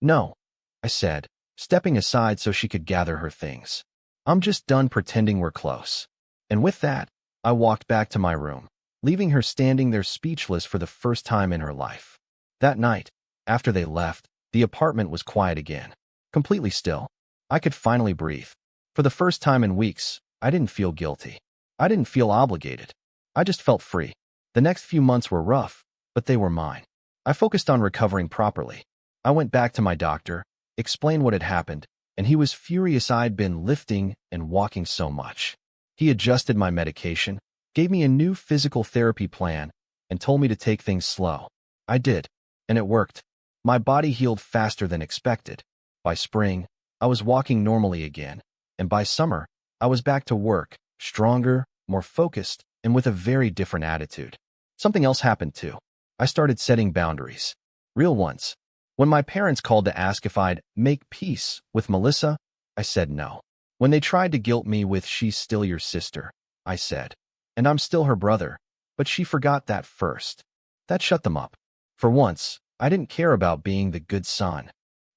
"No," I said, stepping aside so she could gather her things. "I'm just done pretending we're close." And with that, I walked back to my room, leaving her standing there speechless for the first time in her life. That night, after they left, the apartment was quiet again. Completely still. I could finally breathe. For the first time in weeks, I didn't feel guilty. I didn't feel obligated. I just felt free. The next few months were rough, but they were mine. I focused on recovering properly. I went back to my doctor, explained what had happened, and he was furious I'd been lifting and walking so much. He adjusted my medication, gave me a new physical therapy plan, and told me to take things slow. I did, and it worked. My body healed faster than expected. By spring, I was walking normally again, and by summer, I was back to work, stronger, more focused, and with a very different attitude. Something else happened too. I started setting boundaries. Real ones. When my parents called to ask if I'd make peace with Melissa, I said no. When they tried to guilt me with "she's still your sister," I said, "and I'm still her brother," but she forgot that first. That shut them up. For once, I didn't care about being the good son.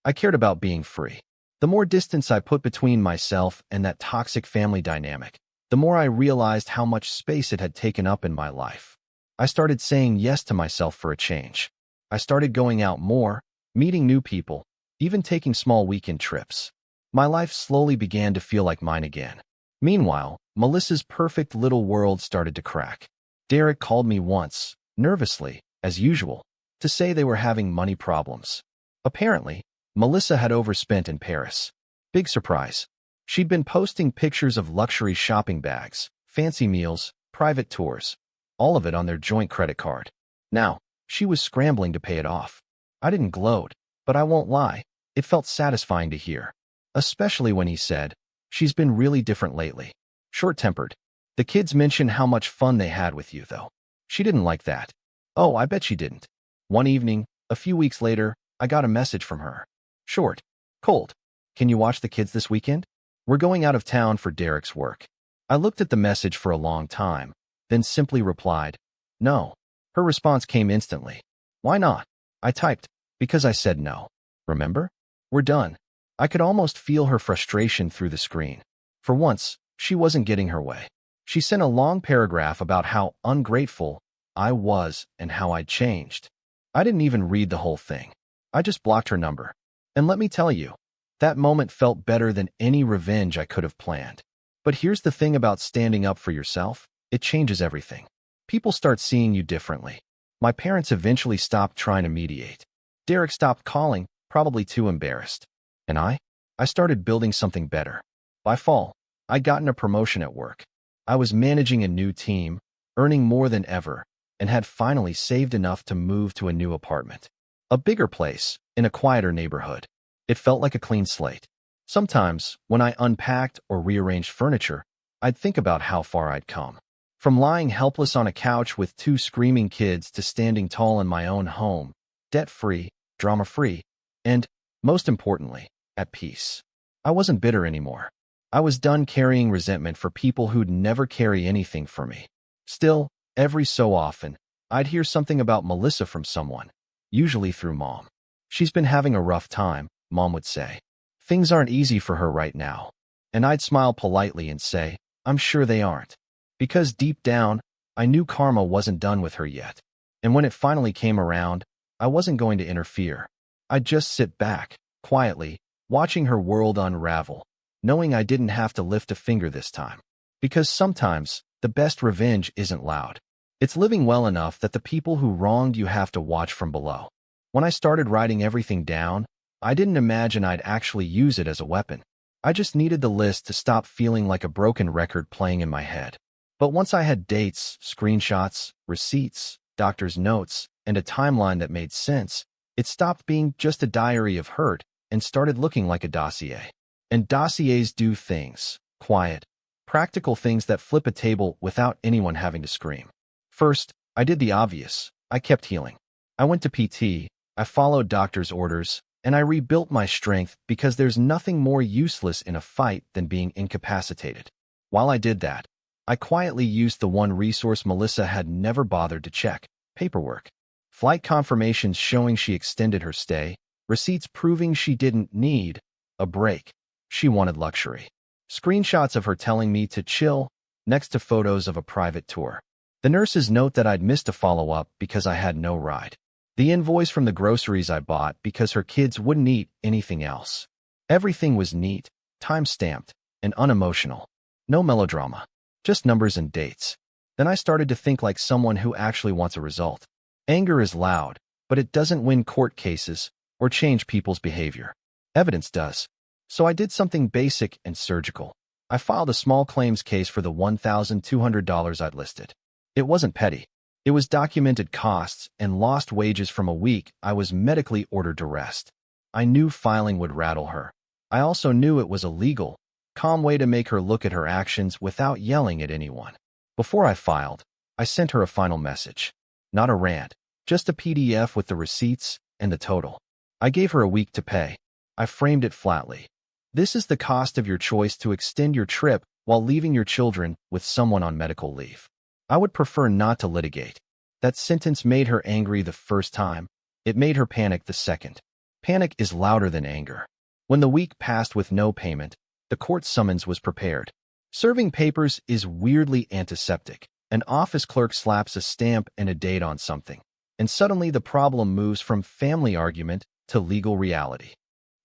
I cared about being free. The more distance I put between myself and that toxic family dynamic, the more I realized how much space it had taken up in my life. I started saying yes to myself for a change. I started going out more, meeting new people, even taking small weekend trips. My life slowly began to feel like mine again. Meanwhile, Melissa's perfect little world started to crack. Derek called me once, nervously, as usual, to say they were having money problems. Apparently, Melissa had overspent in Paris. Big surprise. She'd been posting pictures of luxury shopping bags, fancy meals, private tours, all of it on their joint credit card. Now, she was scrambling to pay it off. I didn't gloat, but I won't lie, it felt satisfying to hear. Especially when he said, "She's been really different lately. Short-tempered. The kids mentioned how much fun they had with you, though. She didn't like that." Oh, I bet she didn't. One evening, a few weeks later, I got a message from her. Short. Cold. "Can you watch the kids this weekend? We're going out of town for Derek's work." I looked at the message for a long time, then simply replied, "No." Her response came instantly. "Why not?" I typed, "Because I said no. Remember? We're done." I could almost feel her frustration through the screen. For once, she wasn't getting her way. She sent a long paragraph about how ungrateful I was and how I'd changed. I didn't even read the whole thing. I just blocked her number. And let me tell you, that moment felt better than any revenge I could have planned. But here's the thing about standing up for yourself, it changes everything. People start seeing you differently. My parents eventually stopped trying to mediate. Derek stopped calling, probably too embarrassed. And I started building something better. By fall, I'd gotten a promotion at work. I was managing a new team, earning more than ever, and had finally saved enough to move to a new apartment. A bigger place, in a quieter neighborhood. It felt like a clean slate. Sometimes, when I unpacked or rearranged furniture, I'd think about how far I'd come. From lying helpless on a couch with 2 screaming kids to standing tall in my own home, debt-free, drama-free, and, most importantly, at peace. I wasn't bitter anymore. I was done carrying resentment for people who'd never carry anything for me. Still, every so often, I'd hear something about Melissa from someone, usually through Mom. "She's been having a rough time," Mom would say. "Things aren't easy for her right now." And I'd smile politely and say, "I'm sure they aren't." Because deep down, I knew karma wasn't done with her yet. And when it finally came around, I wasn't going to interfere. I'd just sit back, quietly, watching her world unravel, knowing I didn't have to lift a finger this time. Because sometimes, the best revenge isn't loud. It's living well enough that the people who wronged you have to watch from below. When I started writing everything down, I didn't imagine I'd actually use it as a weapon. I just needed the list to stop feeling like a broken record playing in my head. But once I had dates, screenshots, receipts, doctor's notes, and a timeline that made sense, it stopped being just a diary of hurt and started looking like a dossier. And dossiers do things, quiet, practical things that flip a table without anyone having to scream. First, I did the obvious. I kept healing. I went to PT, I followed doctor's orders, and I rebuilt my strength because there's nothing more useless in a fight than being incapacitated. While I did that, I quietly used the one resource Melissa had never bothered to check: paperwork. Flight confirmations showing she extended her stay, receipts proving she didn't need a break. She wanted luxury. Screenshots of her telling me to chill, next to photos of a private tour. The nurse's note that I'd missed a follow-up because I had no ride. The invoice from the groceries I bought because her kids wouldn't eat anything else. Everything was neat, time-stamped, and unemotional. No melodrama. Just numbers and dates. Then I started to think like someone who actually wants a result. Anger is loud, but it doesn't win court cases or change people's behavior. Evidence does. So I did something basic and surgical. I filed a small claims case for the $1,200 I'd listed. It wasn't petty. It was documented costs and lost wages from a week I was medically ordered to rest. I knew filing would rattle her. I also knew it was a legal, calm way to make her look at her actions without yelling at anyone. Before I filed, I sent her a final message. Not a rant, just a PDF with the receipts and the total. I gave her a week to pay. I framed it flatly. This is the cost of your choice to extend your trip while leaving your children with someone on medical leave. I would prefer not to litigate. That sentence made her angry the first time. It made her panic the second. Panic is louder than anger. When the week passed with no payment, the court summons was prepared. Serving papers is weirdly antiseptic. An office clerk slaps a stamp and a date on something, and suddenly the problem moves from family argument to legal reality.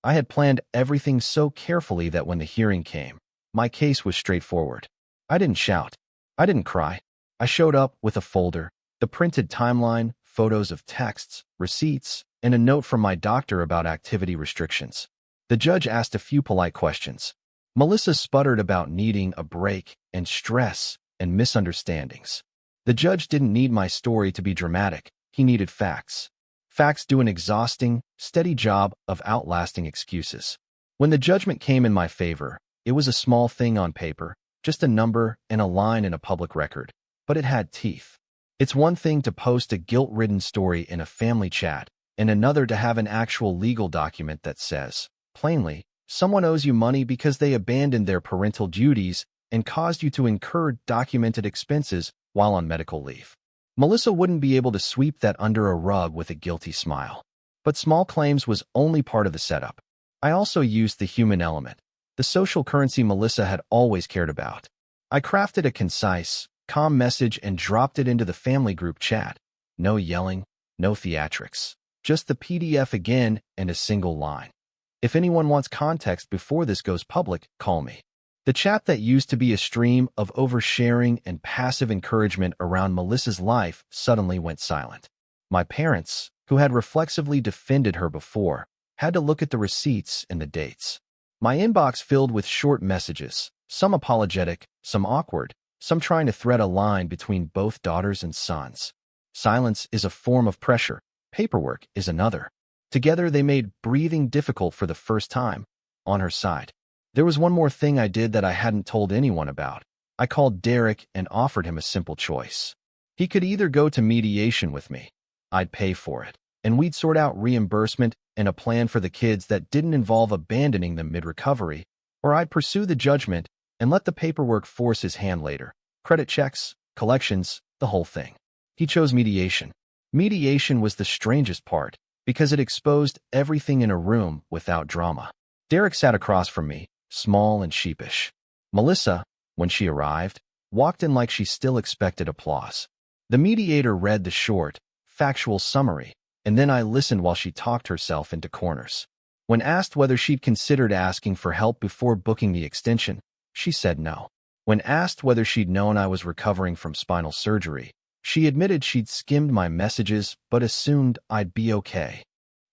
I had planned everything so carefully that when the hearing came, my case was straightforward. I didn't shout. I didn't cry. I showed up with a folder, the printed timeline, photos of texts, receipts, and a note from my doctor about activity restrictions. The judge asked a few polite questions. Melissa sputtered about needing a break and stress and misunderstandings. The judge didn't need my story to be dramatic. He needed facts. Facts do an exhausting, steady job of outlasting excuses. When the judgment came in my favor, it was a small thing on paper, just a number and a line in a public record. But it had teeth. It's one thing to post a guilt-ridden story in a family chat, and another to have an actual legal document that says, plainly, someone owes you money because they abandoned their parental duties and caused you to incur documented expenses while on medical leave. Melissa wouldn't be able to sweep that under a rug with a guilty smile. But small claims was only part of the setup. I also used the human element, the social currency Melissa had always cared about. I crafted a concise, calm message and dropped it into the family group chat. No yelling, no theatrics. Just the PDF again and a single line. If anyone wants context before this goes public, call me. The chat that used to be a stream of oversharing and passive encouragement around Melissa's life suddenly went silent. My parents, who had reflexively defended her before, had to look at the receipts and the dates. My inbox filled with short messages, some apologetic, some awkward, some trying to thread a line between both daughters and sons. Silence is a form of pressure. Paperwork is another. Together they made breathing difficult for the first time. On her side. There was one more thing I did that I hadn't told anyone about. I called Derek and offered him a simple choice. He could either go to mediation with me. I'd pay for it, and we'd sort out reimbursement and a plan for the kids that didn't involve abandoning them mid-recovery, or I'd pursue the judgment and let the paperwork force his hand later. Credit checks, collections, the whole thing. He chose mediation. Mediation was the strangest part, because it exposed everything in a room without drama. Derek sat across from me, small and sheepish. Melissa, when she arrived, walked in like she still expected applause. The mediator read the short, factual summary, and then I listened while she talked herself into corners. When asked whether she'd considered asking for help before booking the extension, she said no. When asked whether she'd known I was recovering from spinal surgery, she admitted she'd skimmed my messages but assumed I'd be okay.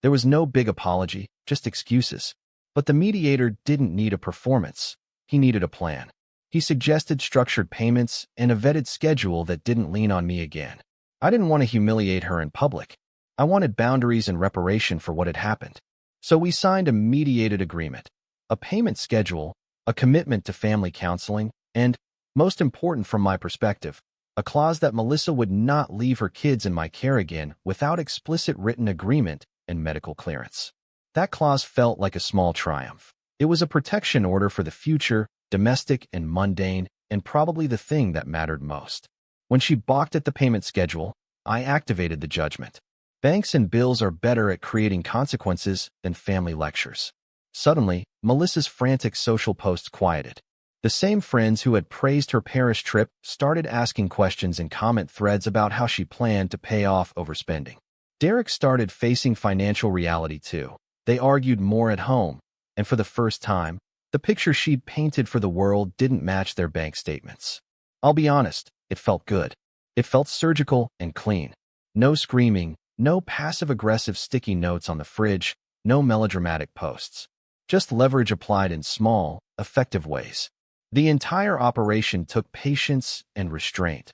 There was no big apology, just excuses. But the mediator didn't need a performance. He needed a plan. He suggested structured payments and a vetted schedule that didn't lean on me again. I didn't want to humiliate her in public. I wanted boundaries and reparation for what had happened. So we signed a mediated agreement, a payment schedule, a commitment to family counseling, and, most important from my perspective, a clause that Melissa would not leave her kids in my care again without explicit written agreement and medical clearance. That clause felt like a small triumph. It was a protection order for the future, domestic and mundane, and probably the thing that mattered most. When she balked at the payment schedule, I activated the judgment. Banks and bills are better at creating consequences than family lectures. Suddenly, Melissa's frantic social posts quieted. The same friends who had praised her Paris trip started asking questions in comment threads about how she planned to pay off overspending. Derek started facing financial reality too. They argued more at home, and for the first time, the picture she'd painted for the world didn't match their bank statements. I'll be honest, it felt good. It felt surgical and clean. No screaming, no passive-aggressive sticky notes on the fridge, no melodramatic posts. Just leverage applied in small, effective ways. The entire operation took patience and restraint,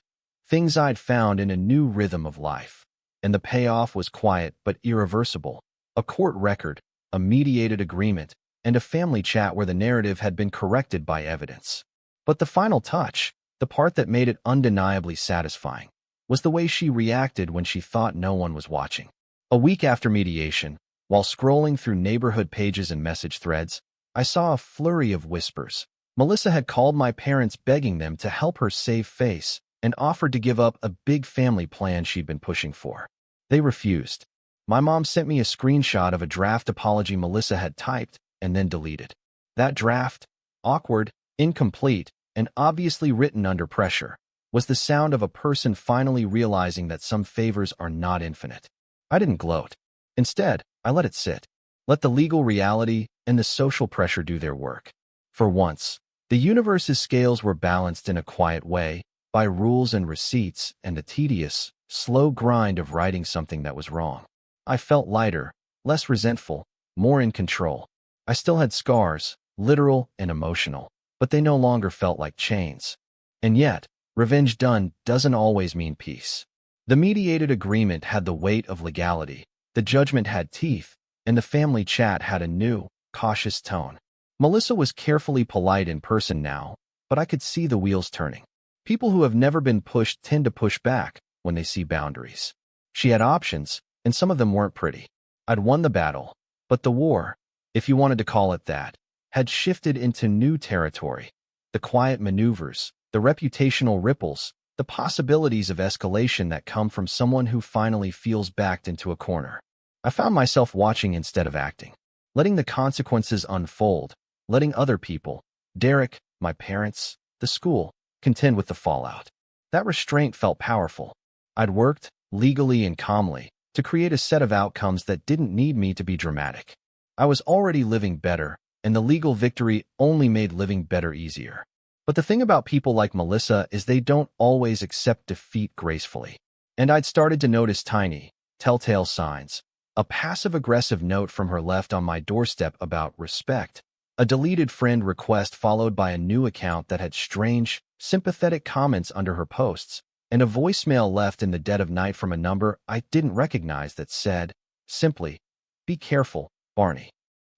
things I'd found in a new rhythm of life. And the payoff was quiet but irreversible. A court record, a mediated agreement, and a family chat where the narrative had been corrected by evidence. But the final touch, the part that made it undeniably satisfying, was the way she reacted when she thought no one was watching. A week after mediation, while scrolling through neighborhood pages and message threads, I saw a flurry of whispers. Melissa had called my parents begging them to help her save face and offered to give up a big family plan she'd been pushing for. They refused. My mom sent me a screenshot of a draft apology Melissa had typed and then deleted. That draft, awkward, incomplete, and obviously written under pressure, was the sound of a person finally realizing that some favors are not infinite. I didn't gloat. Instead, I let it sit. Let the legal reality and the social pressure do their work. For once, the universe's scales were balanced in a quiet way, by rules and receipts and the tedious, slow grind of righting something that was wrong. I felt lighter, less resentful, more in control. I still had scars, literal and emotional, but they no longer felt like chains. And yet, revenge done doesn't always mean peace. The mediated agreement had the weight of legality, the judgment had teeth, and the family chat had a new, cautious tone. Melissa was carefully polite in person now, but I could see the wheels turning. People who have never been pushed tend to push back when they see boundaries. She had options, and some of them weren't pretty. I'd won the battle, but the war, if you wanted to call it that, had shifted into new territory. The quiet maneuvers, the reputational ripples, the possibilities of escalation that come from someone who finally feels backed into a corner. I found myself watching instead of acting, letting the consequences unfold, letting other people, Derek, my parents, the school, contend with the fallout. That restraint felt powerful. I'd worked, legally and calmly, to create a set of outcomes that didn't need me to be dramatic. I was already living better, and the legal victory only made living better easier. But the thing about people like Melissa is they don't always accept defeat gracefully. And I'd started to notice tiny, telltale signs. A passive-aggressive note from her left on my doorstep about respect. A deleted friend request followed by a new account that had strange, sympathetic comments under her posts. And a voicemail left in the dead of night from a number I didn't recognize that said, simply, "Be careful, Barney."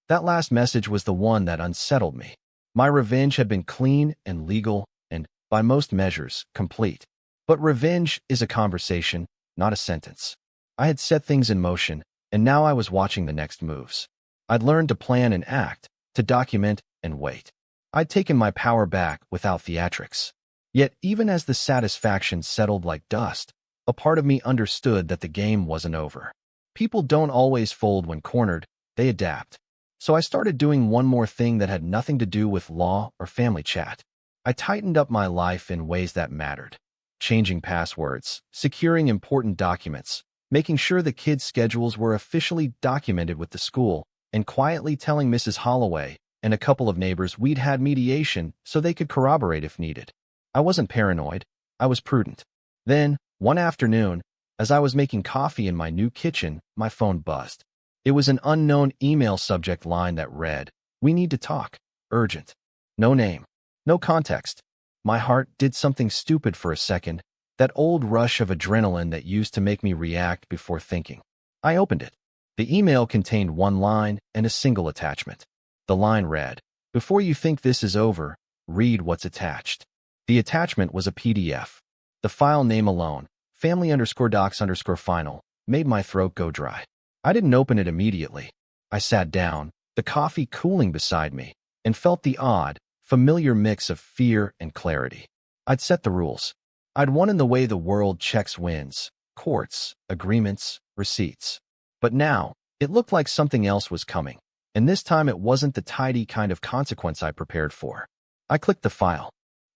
That last message was the one that unsettled me. My revenge had been clean and legal and, by most measures, complete. But revenge is a conversation, not a sentence. I had set things in motion, and now I was watching the next moves. I'd learned to plan and act, to document and wait. I'd taken my power back without theatrics. Yet even as the satisfaction settled like dust, a part of me understood that the game wasn't over. People don't always fold when cornered, they adapt. So I started doing one more thing that had nothing to do with law or family chat. I tightened up my life in ways that mattered. Changing passwords, securing important documents, making sure the kids' schedules were officially documented with the school, and quietly telling Mrs. Holloway and a couple of neighbors we'd had mediation so they could corroborate if needed. I wasn't paranoid, I was prudent. Then, one afternoon, as I was making coffee in my new kitchen, my phone buzzed. It was an unknown email subject line that read, "We need to talk. Urgent." No name. No context. My heart did something stupid for a second, that old rush of adrenaline that used to make me react before thinking. I opened it. The email contained one line and a single attachment. The line read, "Before you think this is over, read what's attached." The attachment was a PDF. The file name alone, family_docs_final, made my throat go dry. I didn't open it immediately. I sat down, the coffee cooling beside me, and felt the odd, familiar mix of fear and clarity. I'd set the rules. I'd won in the way the world checks wins, courts, agreements, receipts. But now, it looked like something else was coming, and this time it wasn't the tidy kind of consequence I prepared for. I clicked the file.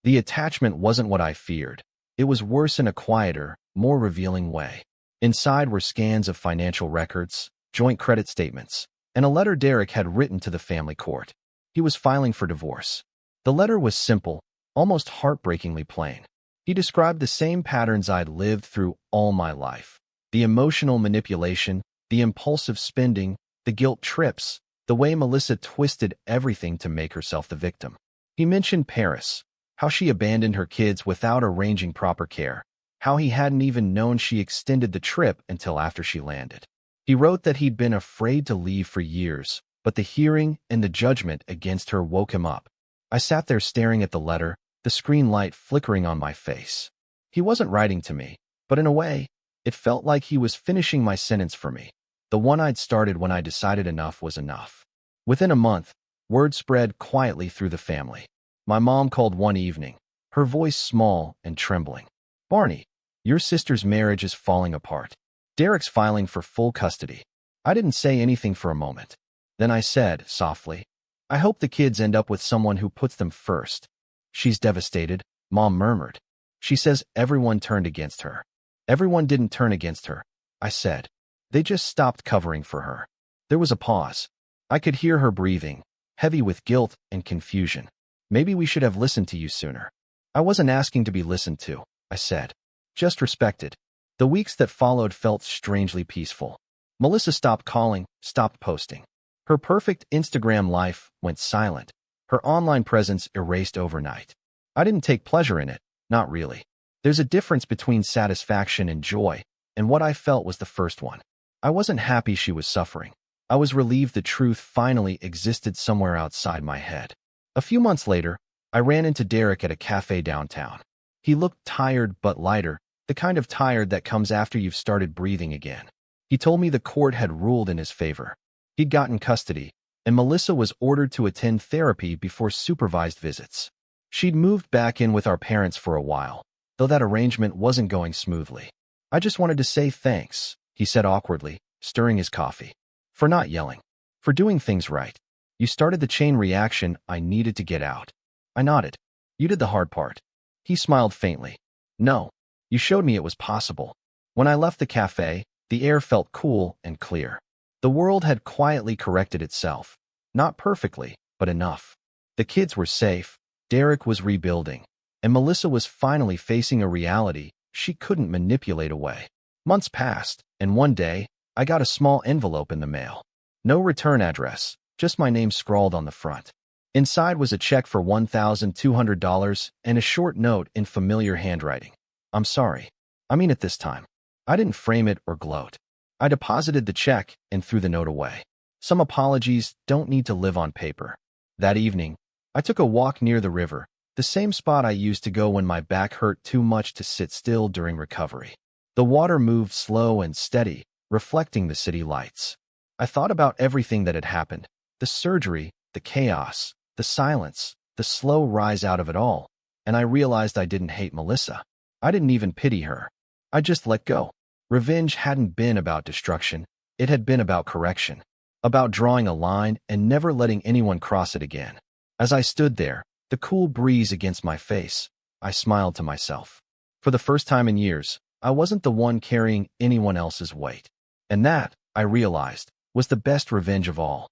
The attachment wasn't what I feared. It was worse in a quieter, more revealing way. Inside were scans of financial records, joint credit statements, and a letter Derek had written to the family court. He was filing for divorce. The letter was simple, almost heartbreakingly plain. He described the same patterns I'd lived through all my life. The emotional manipulation, the impulsive spending, the guilt trips, the way Melissa twisted everything to make herself the victim. He mentioned Paris, how she abandoned her kids without arranging proper care, how he hadn't even known she extended the trip until after she landed. He wrote that he'd been afraid to leave for years, but the hearing and the judgment against her woke him up. I sat there staring at the letter, the screen light flickering on my face. He wasn't writing to me, but in a way, it felt like he was finishing my sentence for me, the one I'd started when I decided enough was enough. Within a month, word spread quietly through the family. My mom called one evening, her voice small and trembling. "Barney, your sister's marriage is falling apart. Derek's filing for full custody." I didn't say anything for a moment. Then I said, softly, "I hope the kids end up with someone who puts them first." "She's devastated," Mom murmured. "She says everyone turned against her." "Everyone didn't turn against her," I said. "They just stopped covering for her." There was a pause. I could hear her breathing, heavy with guilt and confusion. "Maybe we should have listened to you sooner." I wasn't asking to be listened to. I said. Just respect it. The weeks that followed felt strangely peaceful. Melissa stopped calling, stopped posting. Her perfect Instagram life went silent. Her online presence erased overnight. I didn't take pleasure in it, not really. There's a difference between satisfaction and joy, and what I felt was the first one. I wasn't happy she was suffering. I was relieved the truth finally existed somewhere outside my head. A few months later, I ran into Derek at a cafe downtown. He looked tired but lighter, the kind of tired that comes after you've started breathing again. He told me the court had ruled in his favor. He'd gotten custody, and Melissa was ordered to attend therapy before supervised visits. She'd moved back in with our parents for a while, though that arrangement wasn't going smoothly. I just wanted to say thanks, he said awkwardly, stirring his coffee. For not yelling. For doing things right. You started the chain reaction I needed to get out. I nodded. You did the hard part. He smiled faintly. No. You showed me it was possible. When I left the cafe, the air felt cool and clear. The world had quietly corrected itself. Not perfectly, but enough. The kids were safe, Derek was rebuilding, and Melissa was finally facing a reality she couldn't manipulate away. Months passed, and one day, I got a small envelope in the mail. No return address, just my name scrawled on the front. Inside was a check for $1,200 and a short note in familiar handwriting. I'm sorry. I mean it this time. I didn't frame it or gloat. I deposited the check and threw the note away. Some apologies don't need to live on paper. That evening, I took a walk near the river, the same spot I used to go when my back hurt too much to sit still during recovery. The water moved slow and steady, reflecting the city lights. I thought about everything that had happened, the surgery, the chaos, the silence, the slow rise out of it all, and I realized I didn't hate Melissa. I didn't even pity her. I just let go. Revenge hadn't been about destruction, it had been about correction, about drawing a line and never letting anyone cross it again. As I stood there, the cool breeze against my face, I smiled to myself. For the first time in years, I wasn't the one carrying anyone else's weight. And that, I realized, was the best revenge of all.